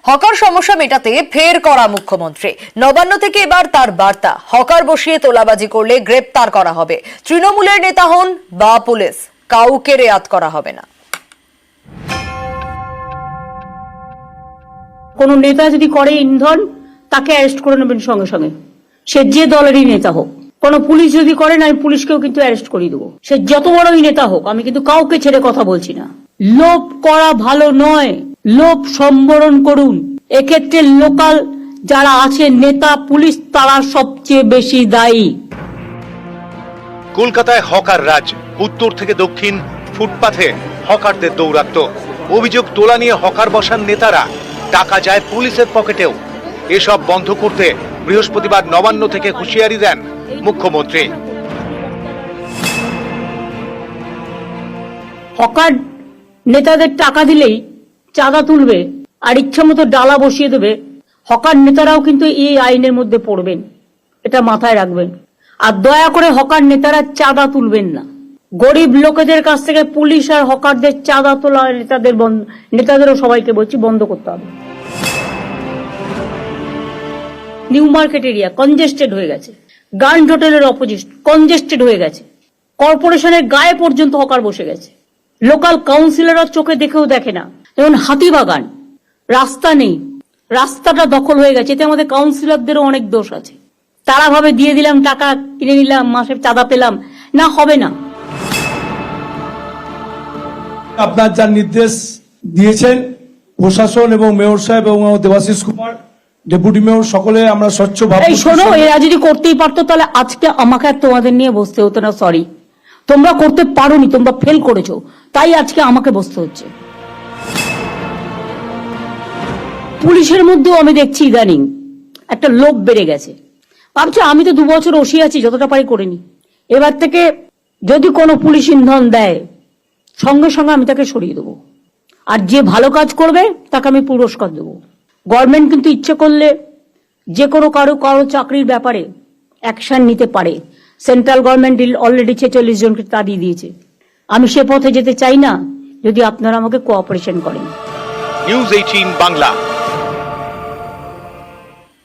Hawker সমস্যা মেটাতে ফের করা মুখ্যমন্ত্রী। নবান্ন থেকে এবার তার বার্তা, হকার বসিয়ে তোলাবাজি করলে গ্রেপ্তার করা হবে। তৃণমূলের নেতা হন বা পুলিশ, কাউকে রেয়াত করা হবে না। কোন নেতা যদি করে ইন্ধন, তাকে অ্যারেস্ট করে নেবেন সঙ্গে সঙ্গে, সে যে দলেরই নেতা হোক। কোন পুলিশ যদি করে না, আমি পুলিশকেও কিন্তু অ্যারেস্ট করে দেবো, সে যত বড়ই নেতা হোক। আমি কিন্তু কাউকে ছেড়ে কথা বলছি না। লোভ করা ভালো নয়, লোভ সম্বরণ করুন। এক্ষেত্রে লোকাল যারা আছে নেতা পুলিশ, তারা সবচেয়ে বেশি দায়ী। কলকাতায় হকার রাজ, উত্তর থেকে দক্ষিণ ফুটপাথে হকারদের দৌরাত্ম্য। অভিযোগ তোলা নিয়ে হকার বসান নেতারা, টাকা যায় পুলিশের পকেটেও। এসব বন্ধ করতে বৃহস্পতিবার নবান্ন থেকে হুঁশিয়ারি দেন মুখ্যমন্ত্রী। হকার নেতাদের টাকা দিলেই চাঁদা তুলবে আর ইচ্ছা মতো ডালা বসিয়ে দেবে, হকার নেতারাও কিন্তু এই আইনের মধ্যে পড়বেন, এটা মাথায় রাখবেন। আর দয়া করে হকার নেতারা চাঁদা তুলবেন না। গরিব লোকেদের কাছ থেকে পুলিশ আর হকারদের চাঁদা তোলা নেতাদেরও সবাইকে বলছি বন্ধ করতে হবে। নিউ মার্কেট এরিয়া কনজেস্টেড হয়ে গেছে, গার্ড হোটেলের অপোজিট কনজেস্টেড হয়ে গেছে, কর্পোরেশনের গায়ে পর্যন্ত হকার বসে গেছে। লোকাল কাউন্সিলররা চোখে দেখেও দেখে না। যেমন হাতিবাগান, রাস্তা নেই, রাস্তাটা দখল হয়ে গেছে। এতে আমাদের কাউন্সিলরদেরও অনেক দোষ আছে। তারা ভাবে দিয়ে দিলাম, টাকা কিনে নিলাম, মাসে চাঁদা পেলাম, না, হবে না। আপনার যা নির্দেশ দিয়েছেন প্রশাসন এবং মেয়র সাহেব এবং দেবাশিস কুমার ডেপুটি মেয়র, সকলে আমরা স্বচ্ছ ভাব। এই শোনো, এরা যদি করতেই পারতো তাহলে আজকে আমাকে আর তোমাদের নিয়ে বসতে হতো না। সরি, তোমরা করতে পারোনি, তোমরা ফেল করেছো, তাই আজকে আমাকে বসতে হচ্ছে। পুলিশের মধ্যেও আমি দেখছি ইদানিং একটা লোভ বেড়ে গেছে। ভাবছি আমি তো 2 বছর ওসি আছি, যতটা পারি করিনি। এবার থেকে যদি কোনো পুলিশ ইন্ধন দেয়, সঙ্গে সঙ্গে আমি তাকে সরিয়ে দেবো। আর যে ভালো কাজ করবে তাকে আমি পুরস্কার দেবো। গভর্নমেন্ট কিন্তু ইচ্ছে করলে যে কোনো কারো চাকরির ব্যাপারে অ্যাকশন নিতে পারে। সেন্ট্রাল গভর্নমেন্ট অলরেডি 46 জনকে তাড়িয়ে দিয়েছে। আমি সে পথে যেতে চাই না, যদি আপনারা আমাকে কোঅপারেশন করেন। নিউজ 18 বাংলা।